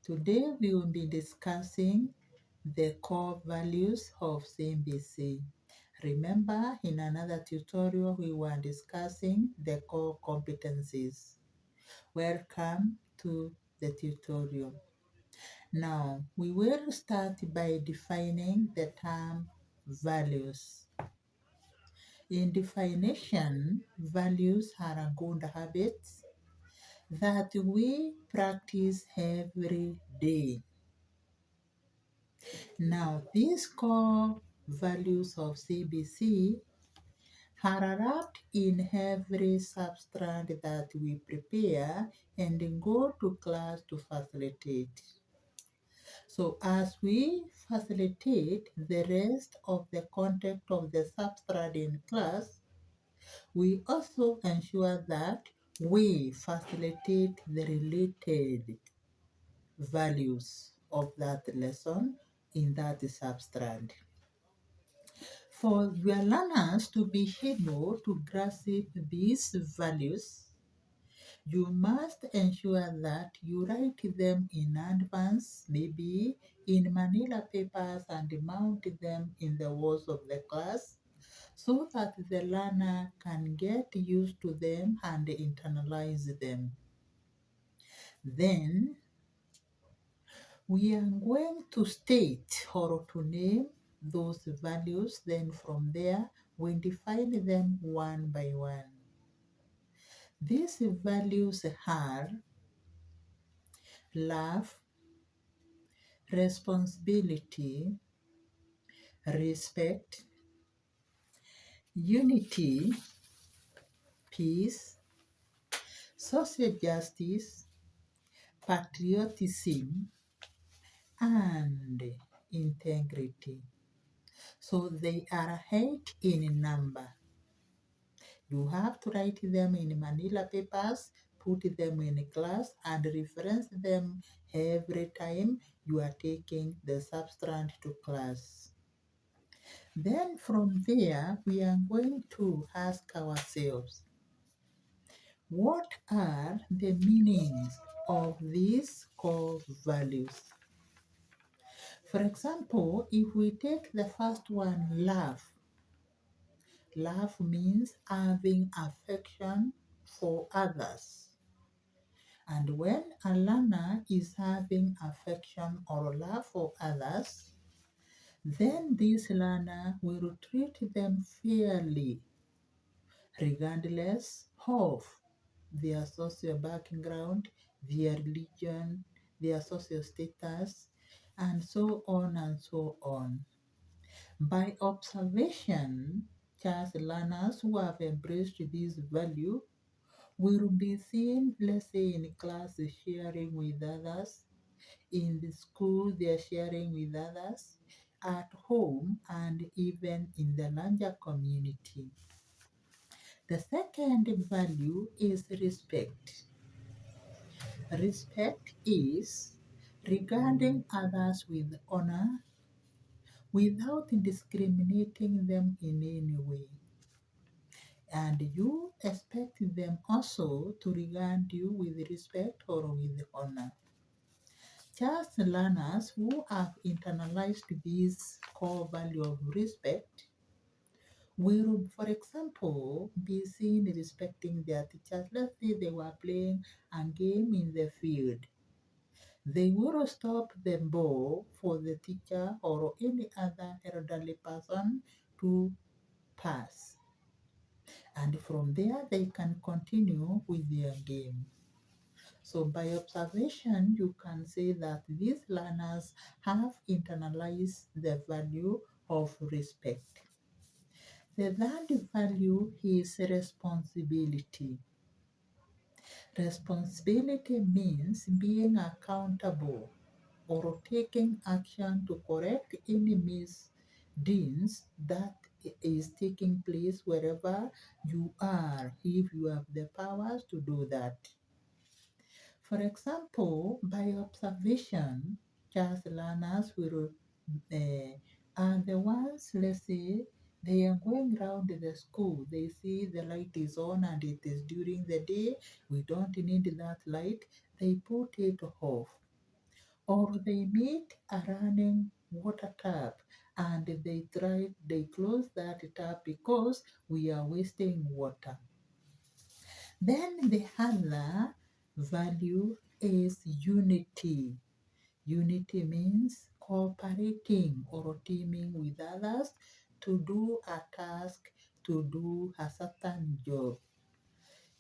Today we will be discussing the core values of C.B.C. Remember, in another tutorial we were discussing the core competencies. Welcome to the tutorial. Now, we will start by defining the term values. In definition, values are good habits that we practice every day. Now, these core values of C.B.C are wrapped in every substrate that we prepare and go to class to facilitate. So as we facilitate the rest of the content of the substrate in class, we also ensure that we facilitate the related values of that lesson in that substrate. For your learners to be able to grasp these values, you must ensure that you write them in advance, maybe in manila papers, and mount them in the walls of the class so that the learner can get used to them and internalize them. Then we are going to state or to name those values. Then from there, we define them one by one. These values are love, responsibility, respect, unity, peace, social justice, patriotism, and integrity. So they are 8 in number. You have to write them in manila papers, put them in class, and reference them every time you are taking the substrate to class. Then from there, we are going to ask ourselves, what are the meanings of these core values? For example, if we take the first one, love. Love means having affection for others. And when a learner is having affection or love for others, then this learner will treat them fairly, regardless of their social background, their religion, their social status, and so on and so on. By observation, child learners who have embraced this value will be seen, let's say, in class sharing with others, in the school they are sharing with others, at home, and even in the larger community. The second value is respect. Respect is regarding others with honor without discriminating them in any way. And you expect them also to regard you with respect or with honor. Just learners who have internalized this core value of respect will, for example, be seen respecting their teachers. Let's say they were playing a game in the field. They will stop the ball for the teacher or any other elderly person to pass. And from there, they can continue with their game. So by observation, you can say that these learners have internalized the value of respect. The third value is responsibility. Responsibility means being accountable or taking action to correct any misdeeds that is taking place wherever you are, if you have the powers to do that. For example, by observation, child learners will are the ones, let's say, they are going around the school. They see the light is on and it is during the day. We don't need that light. They put it off. or they meet a running water tap and they close that tap because we are wasting water. Then the other value is unity. Unity means cooperating or teaming with others to do a task, to do a certain job.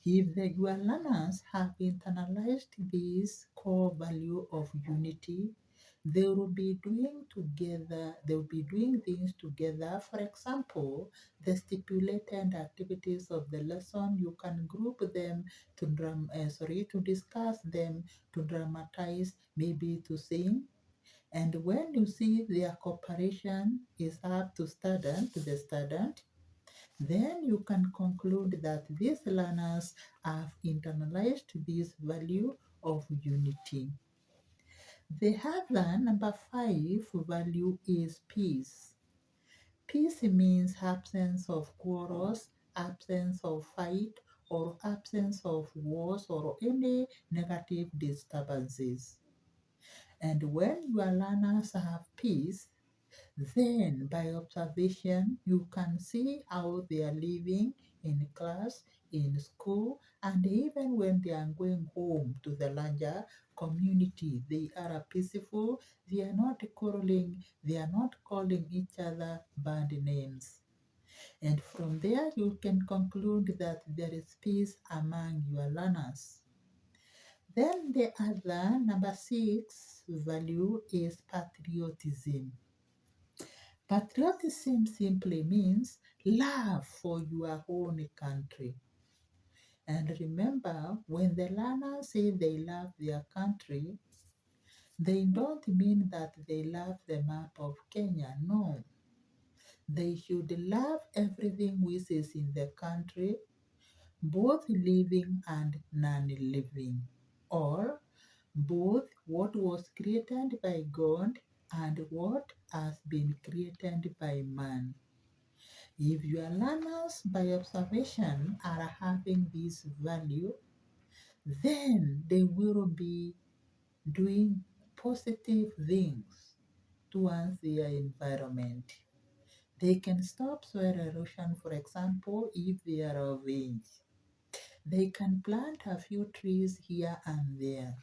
If the your learners have internalized this core value of unity, they will be doing things together. For example, the stipulated activities of the lesson, you can group them to discuss them, to dramatize, maybe to sing. And when you see their cooperation is up to the student, then you can conclude that these learners have internalized this value of unity. The other, number 5, value is peace. Peace means absence of quarrels, absence of fight, or absence of wars or any negative disturbances. And when your learners have peace, then, by observation, you can see how they are living in class, in school, and even when they are going home to the larger community. They are peaceful, they are not quarreling, they are not calling each other bad names. And from there, you can conclude that there is peace among your learners. Then the other, number 6, value is patriotism. Patriotism simply means love for your own country. And remember, when the learners say they love their country, they don't mean that they love the map of Kenya. No. They should love everything which is in the country, both living and non living, or both what was created by God and what has been created by man. If your learners by observation are having this value, then they will be doing positive things towards their environment. They can stop soil erosion, for example, if they are of age. They can plant a few trees here and there.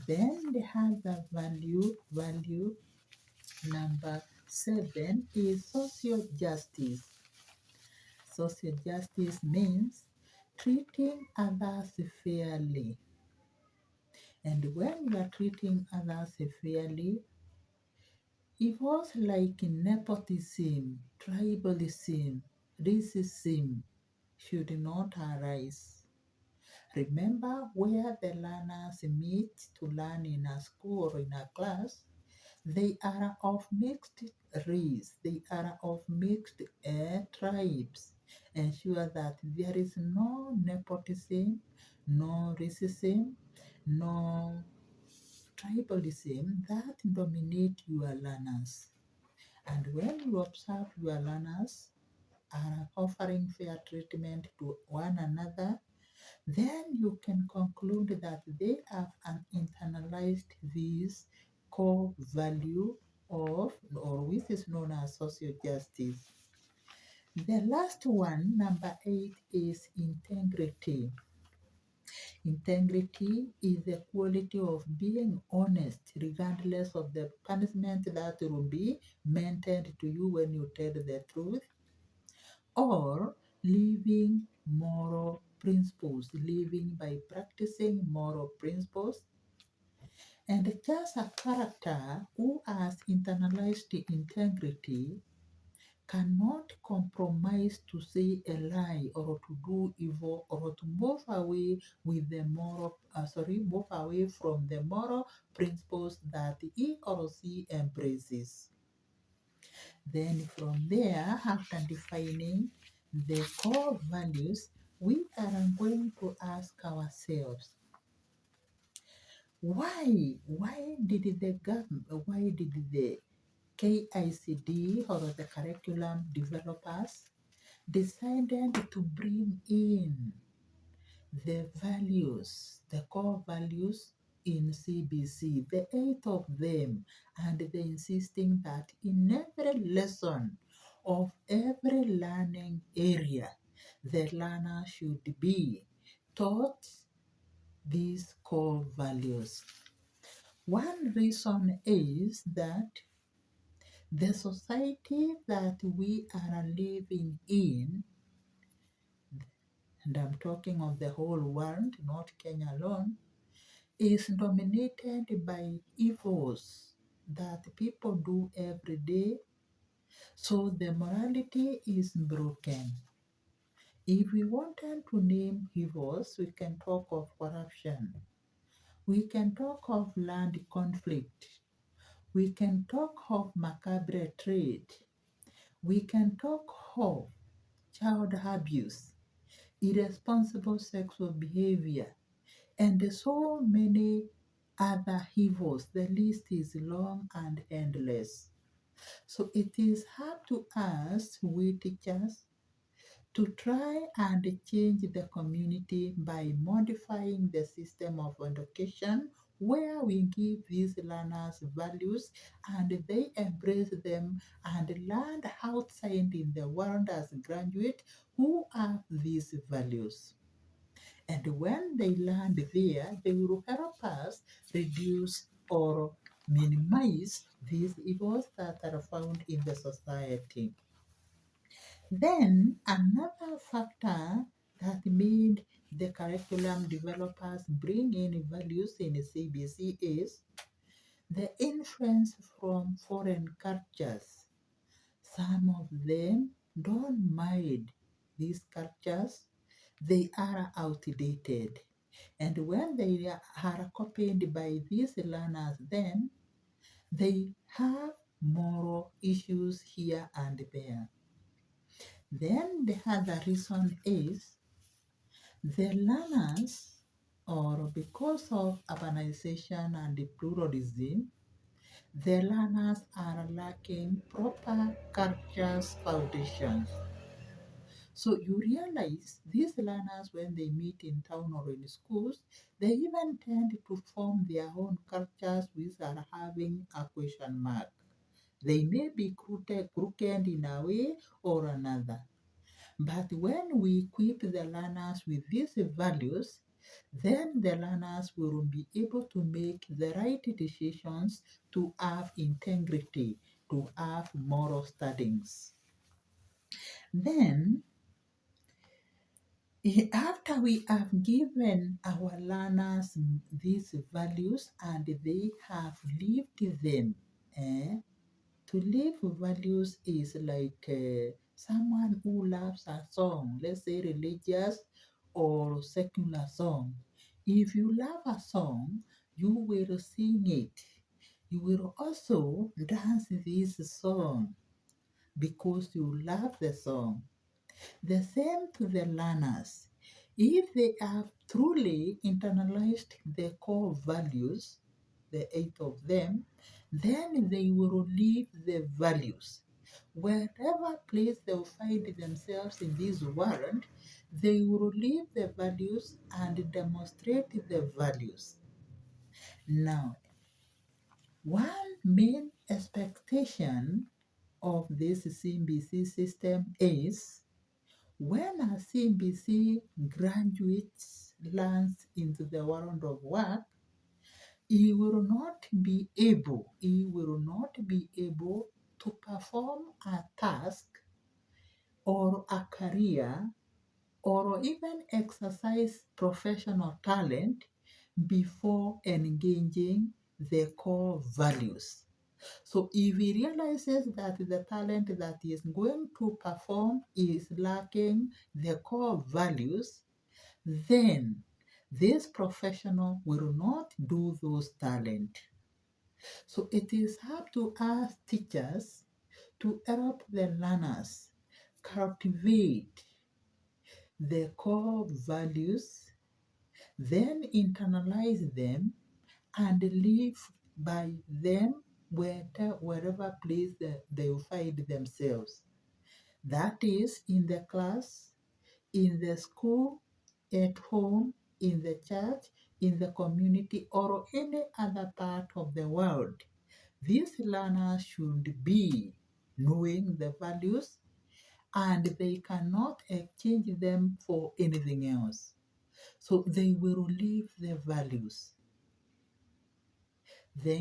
Then they have the value number 7 is social justice. Social justice means treating others fairly. And when you are treating others fairly, it was like nepotism, tribalism, racism should not arise. Remember where the learners meet to learn in a school or in a class, they are of mixed race, they are of mixed tribes. Ensure that there is no nepotism, no racism, no tribalism that dominate your learners. And when you observe your learners are offering fair treatment to one another, then you can conclude that they have an internalized this core value of, or which is known as social justice. The last one, number 8, is integrity. Integrity is the quality of being honest regardless of the punishment that will be meted to you when you tell the truth, or living moral principles, living by practicing moral principles, and just a character who has internalized integrity cannot compromise to say a lie or to do evil or to move away with the move away from the moral principles that he or she embraces. Then from there, after defining the core values, we are going to ask ourselves, why did the KICD or the curriculum developers decided to bring in the values, the core values in C.B.C, the 8 of them, and they insisting that in every lesson of every learning area, the learner should be taught these core values. One reason is that the society that we are living in, and I'm talking of the whole world, not Kenya alone, is dominated by evils that people do every day, so the morality is broken. If we wanted to name evils, we can talk of corruption, we can talk of land conflict, we can talk of macabre trade, we can talk of child abuse, irresponsible sexual behavior, and so many other evils. The list is long and endless. So it is hard to us, we teachers, to try and change the community by modifying the system of education where we give these learners values and they embrace them and learn outside in the world as graduates who have these values. And when they land there, they will help us reduce or minimize these evils that are found in the society. Then another factor that made the curriculum developers bring in values in C.B.C is the influence from foreign cultures. Some of them don't mind these cultures, they are outdated. And when they are copied by these learners, then they have moral issues here and there. Then the other reason is the learners, or because of urbanization and pluralism, the learners are lacking proper culture's foundations. So you realize these learners, when they meet in town or in schools, they even tend to form their own cultures which are having a question mark. They may be crooked in a way or another. But when we equip the learners with these values, then the learners will be able to make the right decisions, to have integrity, to have moral standings. Then, after we have given our learners these values and they have lived them, to live values is like someone who loves a song, let's say religious or secular song. If you love a song, you will sing it. You will also dance this song because you love the song. The same to the learners. If they have truly internalized the core values, the 8 of them, then they will live the values. Wherever place they will find themselves in this world, they will live the values and demonstrate the values. Now, one main expectation of this C.B.C system is when a C.B.C graduate lands into the world of work, he will not be able to perform a task or a career or even exercise professional talent before engaging the core values. So if he realizes that the talent that he is going to perform is lacking the core values, then this professional will not do those talent. So it is up to us teachers to help the learners cultivate the core values, then internalize them and live by them wherever place they will find themselves. That is in the class, in the school, at home, in the church, in the community or any other part of the world, these learners should be knowing the values and they cannot exchange them for anything else. So they will live the values. Then